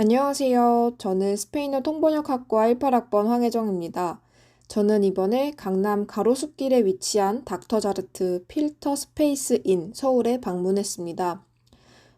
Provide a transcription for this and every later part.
안녕하세요. 저는 스페인어 통번역학과 18학번 황혜정입니다. 저는 이번에 강남 가로수길에 위치한 닥터자르트 필터 스페이스 인 서울에 방문했습니다.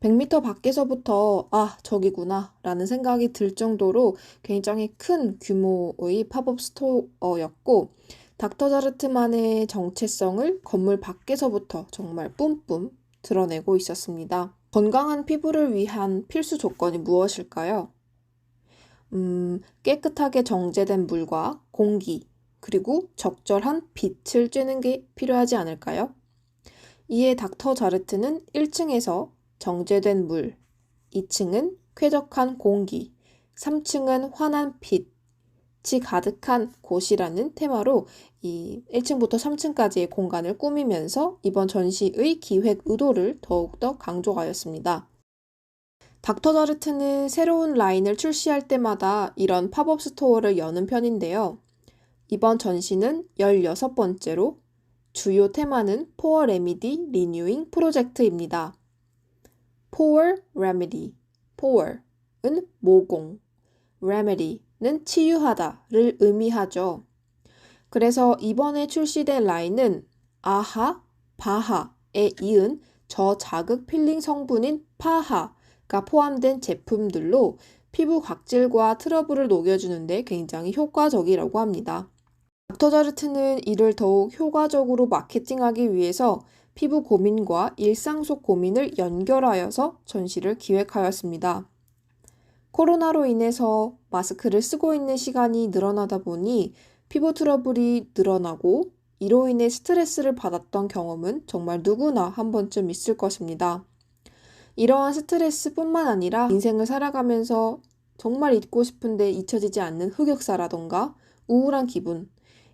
100m 밖에서부터 저기구나 라는 생각이 들 정도로 굉장히 큰 규모의 팝업 스토어였고 닥터자르트만의 정체성을 건물 밖에서부터 정말 뿜뿜 드러내고 있었습니다. 건강한 피부를 위한 필수 조건이 무엇일까요? 깨끗하게 정제된 물과 공기, 그리고 적절한 빛을 쬐는 게 필요하지 않을까요? 이에 닥터 자르트는 1층에서 정제된 물, 2층은 쾌적한 공기, 3층은 환한 빛이 가득한 곳이라는 테마로 이 1층부터 3층까지의 공간을 꾸미면서 이번 전시의 기획 의도를 더욱더 강조하였습니다. 닥터자르트는 새로운 라인을 출시할 때마다 이런 팝업 스토어를 여는 편인데요. 이번 전시는 16번째로 주요 테마는 포어 레미디 리뉴잉 프로젝트입니다. 포어 레미디, 포어는 모공, 레미디는 치유하다를 의미하죠. 그래서 이번에 출시된 라인은 아하, 바하에 이은 저자극 필링 성분인 파하가 포함된 제품들로 피부 각질과 트러블을 녹여주는데 굉장히 효과적이라고 합니다. 닥터자르트는 이를 더욱 효과적으로 마케팅하기 위해서 피부 고민과 일상 속 고민을 연결하여서 전시를 기획하였습니다. 코로나로 인해서 마스크를 쓰고 있는 시간이 늘어나다 보니 피부 트러블이 늘어나고 이로 인해 스트레스를 받았던 경험은 정말 누구나 한 번쯤 있을 것입니다. 이러한 스트레스뿐만 아니라 인생을 살아가면서 정말 잊고 싶은데 잊혀지지 않는 흑역사라던가 우울한 기분,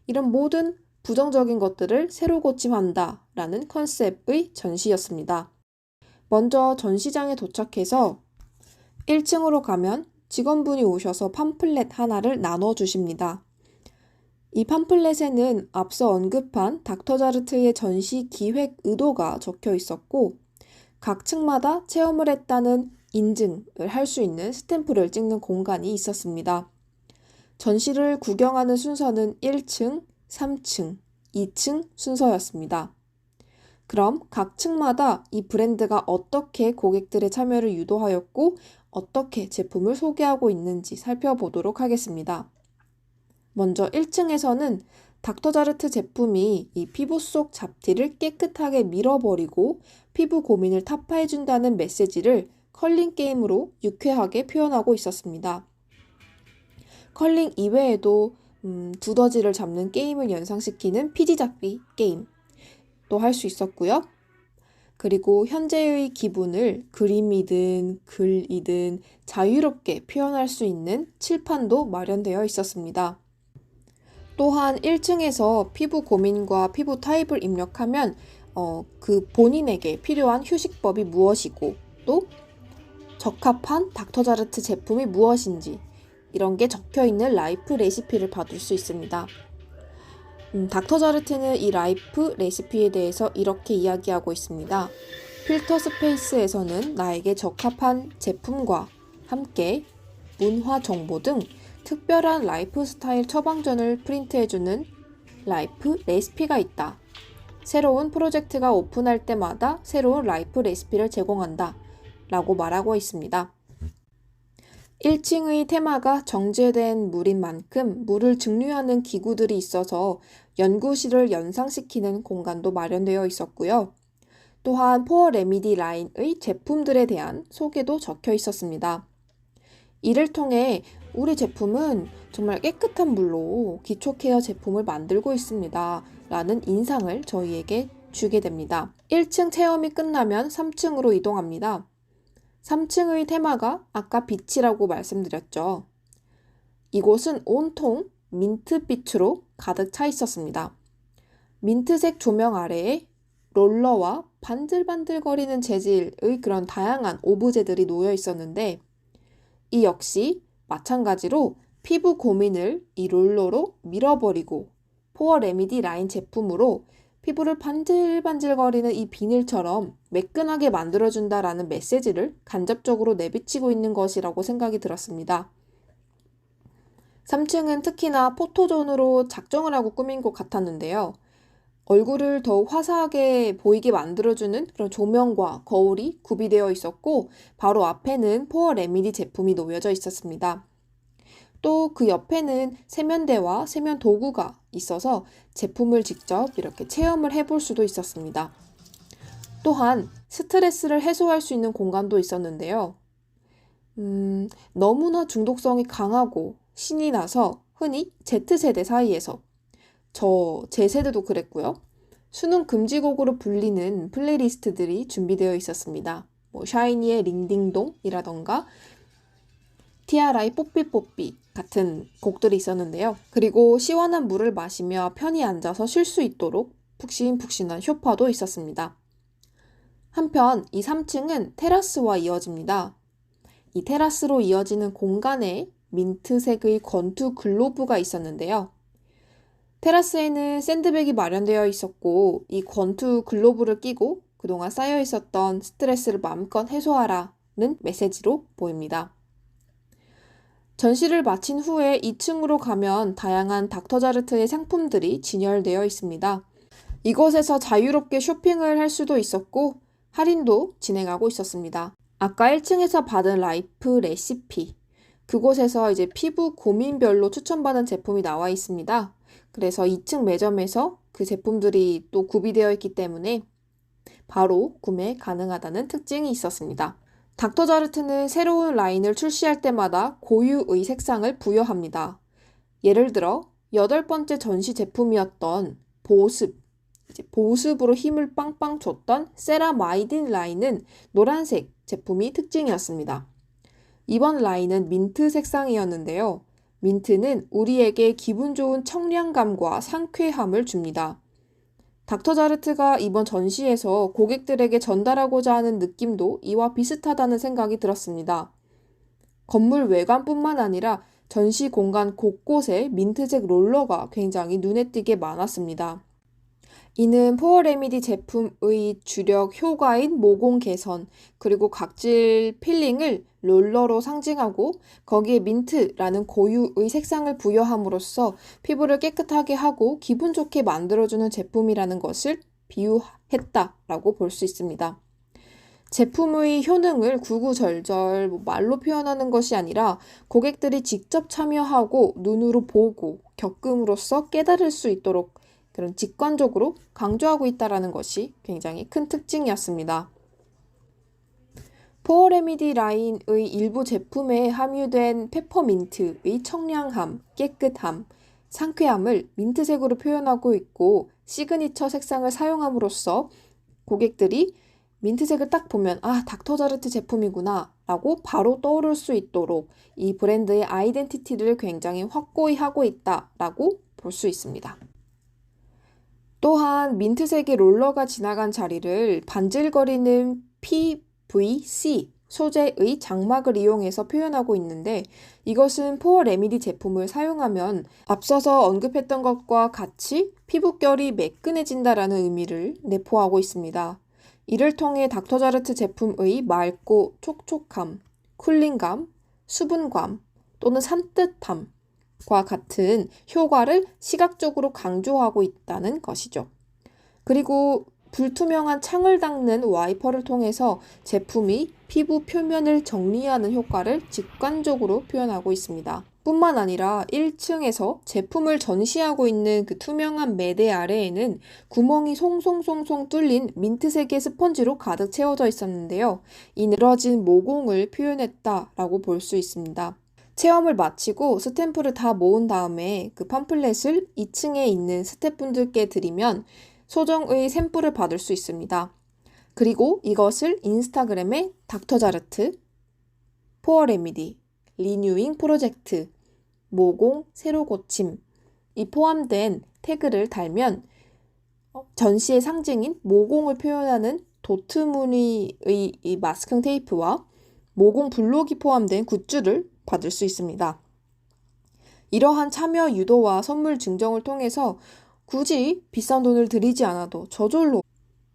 이런 모든 부정적인 것들을 새로 고침한다 라는 컨셉의 전시였습니다. 먼저 전시장에 도착해서 1층으로 가면 직원분이 오셔서 팜플렛 하나를 나눠주십니다. 이 팜플렛에는 앞서 언급한 닥터자르트의 전시 기획 의도가 적혀 있었고 각 층마다 체험을 했다는 인증을 할 수 있는 스탬프를 찍는 공간이 있었습니다. 전시를 구경하는 순서는 1층, 3층, 2층 순서였습니다. 그럼 각 층마다 이 브랜드가 어떻게 고객들의 참여를 유도하였고 어떻게 제품을 소개하고 있는지 살펴보도록 하겠습니다. 먼저 1층에서는 닥터자르트 제품이 이 피부 속 잡티를 깨끗하게 밀어버리고 피부 고민을 타파해준다는 메시지를 컬링 게임으로 유쾌하게 표현하고 있었습니다. 컬링 이외에도 두더지를 잡는 게임을 연상시키는 피지잡기 게임도 할 수 있었고요. 그리고 현재의 기분을 그림이든 글이든 자유롭게 표현할 수 있는 칠판도 마련되어 있었습니다. 또한 1층에서 피부 고민과 피부 타입을 입력하면 그 본인에게 필요한 휴식법이 무엇이고 또 적합한 닥터자르트 제품이 무엇인지 이런 게 적혀 있는 라이프 레시피를 받을 수 있습니다. 닥터자르트는 이 라이프 레시피에 대해서 이렇게 이야기하고 있습니다. 필터 스페이스에서는 나에게 적합한 제품과 함께 문화 정보 등 특별한 라이프 스타일 처방전을 프린트해주는 라이프 레시피가 있다. 새로운 프로젝트가 오픈할 때마다 새로운 라이프 레시피를 제공한다. 라고 말하고 있습니다. 1층의 테마가 정제된 물인 만큼 물을 증류하는 기구들이 있어서 연구실을 연상시키는 공간도 마련되어 있었고요. 또한 포어 레미디 라인의 제품들에 대한 소개도 적혀 있었습니다. 이를 통해 우리 제품은 정말 깨끗한 물로 기초 케어 제품을 만들고 있습니다. 라는 인상을 저희에게 주게 됩니다. 1층 체험이 끝나면 3층으로 이동합니다. 3층의 테마가 아까 빛이라고 말씀드렸죠. 이곳은 온통 민트빛으로 가득 차 있었습니다. 민트색 조명 아래에 롤러와 반들반들거리는 재질의 그런 다양한 오브제들이 놓여 있었는데 이 역시 마찬가지로 피부 고민을 이 롤러로 밀어버리고 포어 레미디 라인 제품으로 피부를 반질반질거리는 이 비닐처럼 매끈하게 만들어준다라는 메시지를 간접적으로 내비치고 있는 것이라고 생각이 들었습니다. 3층은 특히나 포토존으로 작정을 하고 꾸민 것 같았는데요. 얼굴을 더욱 화사하게 보이게 만들어주는 그런 조명과 거울이 구비되어 있었고 바로 앞에는 포어 레미디 제품이 놓여져 있었습니다. 또 그 옆에는 세면대와 세면 도구가 있어서 제품을 직접 이렇게 체험을 해볼 수도 있었습니다. 또한 스트레스를 해소할 수 있는 공간도 있었는데요. 너무나 중독성이 강하고 신이 나서 흔히 Z세대 사이에서 제 세대도 그랬고요. 수능 금지곡으로 불리는 플레이리스트들이 준비되어 있었습니다. 샤이니의 링딩동이라던가 티아라의 뽀삐뽀삐 같은 곡들이 있었는데요. 그리고 시원한 물을 마시며 편히 앉아서 쉴 수 있도록 푹신푹신한 소파도 있었습니다. 한편 이 3층은 테라스와 이어집니다. 이 테라스로 이어지는 공간에 민트색의 권투 글로브가 있었는데요. 테라스에는 샌드백이 마련되어 있었고 이 권투 글로브를 끼고 그동안 쌓여 있었던 스트레스를 마음껏 해소하라는 메시지로 보입니다. 전시를 마친 후에 2층으로 가면 다양한 닥터자르트의 상품들이 진열되어 있습니다. 이곳에서 자유롭게 쇼핑을 할 수도 있었고 할인도 진행하고 있었습니다. 아까 1층에서 받은 라이프 레시피, 그곳에서 이제 피부 고민별로 추천받은 제품이 나와 있습니다. 그래서 2층 매점에서 그 제품들이 또 구비되어 있기 때문에 바로 구매 가능하다는 특징이 있었습니다. 닥터자르트는 새로운 라인을 출시할 때마다 고유의 색상을 부여합니다. 예를 들어 8번째 전시 제품이었던 보습으로 힘을 빵빵 줬던 세라마이딘 라인은 노란색 제품이 특징이었습니다. 이번 라인은 민트 색상이었는데요. 민트는 우리에게 기분 좋은 청량감과 상쾌함을 줍니다. 닥터자르트가 이번 전시에서 고객들에게 전달하고자 하는 느낌도 이와 비슷하다는 생각이 들었습니다. 건물 외관뿐만 아니라 전시 공간 곳곳에 민트색 롤러가 굉장히 눈에 띄게 많았습니다. 이는 포어 레미디 제품의 주력 효과인 모공 개선, 그리고 각질 필링을 롤러로 상징하고 거기에 민트라는 고유의 색상을 부여함으로써 피부를 깨끗하게 하고 기분 좋게 만들어주는 제품이라는 것을 비유했다라고 볼 수 있습니다. 제품의 효능을 구구절절 말로 표현하는 것이 아니라 고객들이 직접 참여하고 눈으로 보고 겪음으로써 깨달을 수 있도록 그런 직관적으로 강조하고 있다는 것이 굉장히 큰 특징이었습니다. 포어 레미디 라인의 일부 제품에 함유된 페퍼민트의 청량함, 깨끗함, 상쾌함을 민트색으로 표현하고 있고 시그니처 색상을 사용함으로써 고객들이 민트색을 딱 보면 닥터자르트 제품이구나 라고 바로 떠오를 수 있도록 이 브랜드의 아이덴티티를 굉장히 확고히 하고 있다라고 볼 수 있습니다. 또한 민트색의 롤러가 지나간 자리를 반질거리는 PVC 소재의 장막을 이용해서 표현하고 있는데 이것은 포어 레미디 제품을 사용하면 앞서서 언급했던 것과 같이 피부결이 매끈해진다라는 의미를 내포하고 있습니다. 이를 통해 닥터자르트 제품의 맑고 촉촉함, 쿨링감, 수분감 또는 산뜻함 과 같은 효과를 시각적으로 강조하고 있다는 것이죠. 그리고 불투명한 창을 닦는 와이퍼를 통해서 제품이 피부 표면을 정리하는 효과를 직관적으로 표현하고 있습니다. 뿐만 아니라 1층에서 제품을 전시하고 있는 그 투명한 매대 아래에는 구멍이 송송송송 뚫린 민트색의 스펀지로 가득 채워져 있었는데요. 이 늘어진 모공을 표현했다라고 볼 수 있습니다. 체험을 마치고 스탬프를 다 모은 다음에 그 팜플렛을 2층에 있는 스태프분들께 드리면 소정의 샘플을 받을 수 있습니다. 그리고 이것을 인스타그램에 닥터자르트, 포어 레미디, 리뉴잉 프로젝트, 모공 새로 고침이 포함된 태그를 달면 전시의 상징인 모공을 표현하는 도트 무늬의 이 마스킹 테이프와 모공 블록이 포함된 굿즈를 받을 수 있습니다. 이러한 참여 유도와 선물 증정을 통해서 굳이 비싼 돈을 들이지 않아도 저절로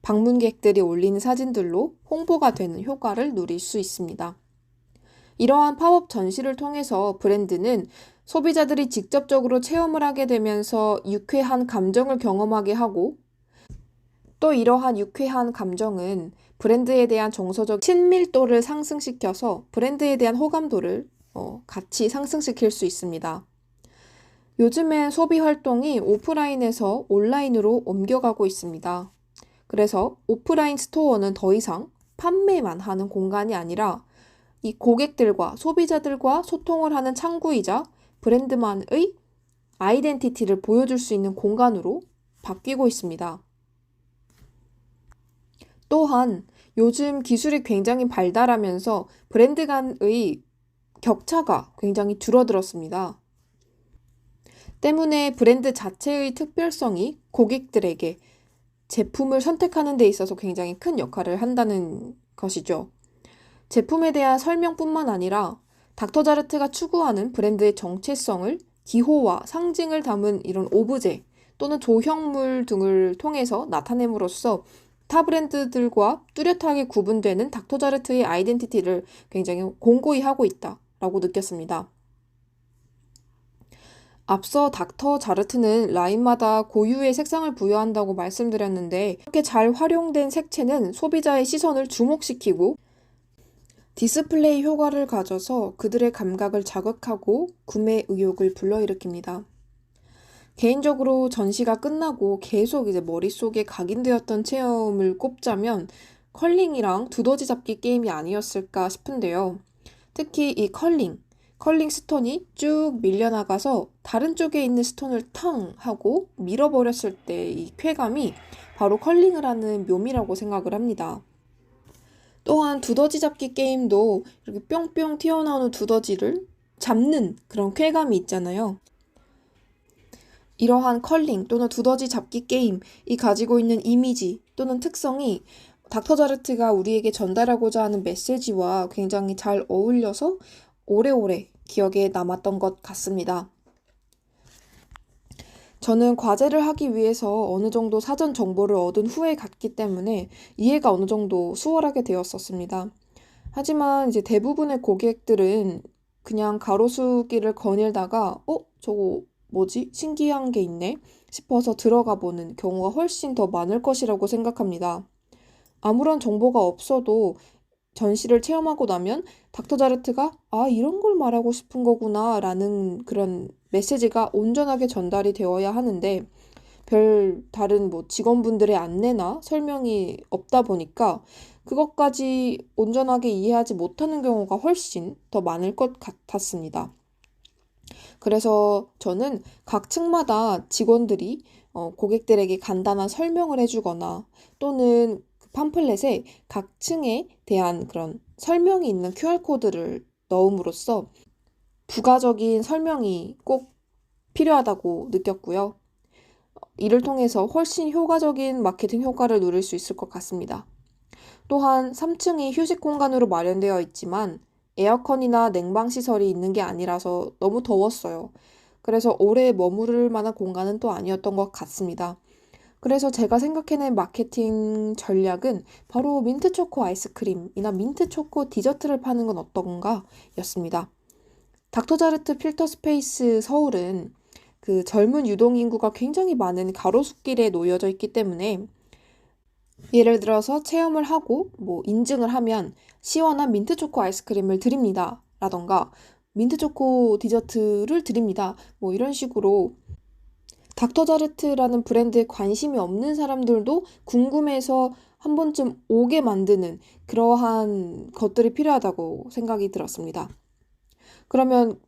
방문객들이 올리는 사진들로 홍보가 되는 효과를 누릴 수 있습니다. 이러한 팝업 전시를 통해서 브랜드는 소비자들이 직접적으로 체험을 하게 되면서 유쾌한 감정을 경험하게 하고, 또 이러한 유쾌한 감정은 브랜드에 대한 정서적 친밀도를 상승시켜서 브랜드에 대한 호감도를 같이 상승시킬 수 있습니다. 요즘엔 소비 활동이 오프라인에서 온라인으로 옮겨가고 있습니다. 그래서 오프라인 스토어는 더 이상 판매만 하는 공간이 아니라 이 고객들과 소비자들과 소통을 하는 창구이자 브랜드만의 아이덴티티를 보여줄 수 있는 공간으로 바뀌고 있습니다. 또한 요즘 기술이 굉장히 발달하면서 브랜드 간의 격차가 굉장히 줄어들었습니다. 때문에 브랜드 자체의 특별성이 고객들에게 제품을 선택하는 데 있어서 굉장히 큰 역할을 한다는 것이죠. 제품에 대한 설명뿐만 아니라 닥터자르트가 추구하는 브랜드의 정체성을 기호와 상징을 담은 이런 오브제 또는 조형물 등을 통해서 나타냄으로써 타 브랜드들과 뚜렷하게 구분되는 닥터자르트의 아이덴티티를 굉장히 공고히 하고 있다라고 느꼈습니다. 앞서 닥터자르트는 라인마다 고유의 색상을 부여한다고 말씀드렸는데, 이렇게 잘 활용된 색채는 소비자의 시선을 주목시키고 디스플레이 효과를 가져서 그들의 감각을 자극하고 구매 의욕을 불러일으킵니다. 개인적으로 전시가 끝나고 계속 이제 머릿속에 각인되었던 체험을 꼽자면 컬링이랑 두더지 잡기 게임이 아니었을까 싶은데요. 특히 이 컬링 스톤이 쭉 밀려나가서 다른 쪽에 있는 스톤을 탕 하고 밀어버렸을 때 이 쾌감이 바로 컬링을 하는 묘미라고 생각을 합니다. 또한 두더지 잡기 게임도 이렇게 뿅뿅 튀어나오는 두더지를 잡는 그런 쾌감이 있잖아요. 이러한 컬링 또는 두더지 잡기 게임이 가지고 있는 이미지 또는 특성이 닥터자르트가 우리에게 전달하고자 하는 메시지와 굉장히 잘 어울려서 오래오래 기억에 남았던 것 같습니다. 저는 과제를 하기 위해서 어느 정도 사전 정보를 얻은 후에 갔기 때문에 이해가 어느 정도 수월하게 되었었습니다. 하지만 이제 대부분의 고객들은 그냥 가로수길을 거닐다가 저거 뭐지? 신기한 게 있네? 싶어서 들어가 보는 경우가 훨씬 더 많을 것이라고 생각합니다. 아무런 정보가 없어도 전시를 체험하고 나면 닥터자르트가 이런 걸 말하고 싶은 거구나 라는 그런 메시지가 온전하게 전달이 되어야 하는데 별 다른 직원분들의 안내나 설명이 없다 보니까 그것까지 온전하게 이해하지 못하는 경우가 훨씬 더 많을 것 같았습니다. 그래서 저는 각 층마다 직원들이 고객들에게 간단한 설명을 해주거나 또는 그 팜플렛에 각 층에 대한 그런 설명이 있는 QR코드를 넣음으로써 부가적인 설명이 꼭 필요하다고 느꼈고요. 이를 통해서 훨씬 효과적인 마케팅 효과를 누릴 수 있을 것 같습니다. 또한 3층이 휴식 공간으로 마련되어 있지만 에어컨이나 냉방시설이 있는 게 아니라서 너무 더웠어요. 그래서 오래 머무를 만한 공간은 또 아니었던 것 같습니다. 그래서 제가 생각해낸 마케팅 전략은 바로 민트초코 아이스크림이나 민트초코 디저트를 파는 건 어떤가 였습니다. 닥터자르트 필터스페이스 서울은 그 젊은 유동인구가 굉장히 많은 가로수길에 놓여져 있기 때문에 예를 들어서 체험을 하고 인증을 하면 시원한 민트초코 아이스크림을 드립니다. 라던가 민트초코 디저트를 드립니다. 이런 식으로 닥터자르트라는 브랜드에 관심이 없는 사람들도 궁금해서 한 번쯤 오게 만드는 그러한 것들이 필요하다고 생각이 들었습니다. 그러면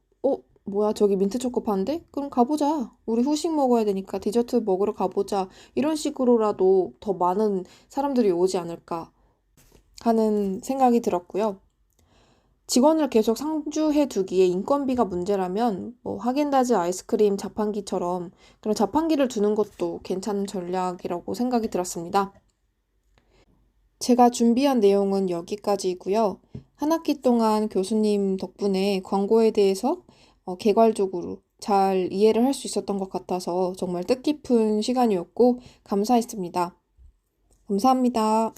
뭐야 저기 민트초코 파는데? 그럼 가보자. 우리 후식 먹어야 되니까 디저트 먹으러 가보자. 이런 식으로라도 더 많은 사람들이 오지 않을까 하는 생각이 들었고요. 직원을 계속 상주해 두기에 인건비가 문제라면 하겐다즈 아이스크림 자판기처럼 그런 자판기를 두는 것도 괜찮은 전략이라고 생각이 들었습니다. 제가 준비한 내용은 여기까지이고요. 한 학기 동안 교수님 덕분에 광고에 대해서 개괄적으로 잘 이해를 할 수 있었던 것 같아서 정말 뜻깊은 시간이었고 감사했습니다. 감사합니다.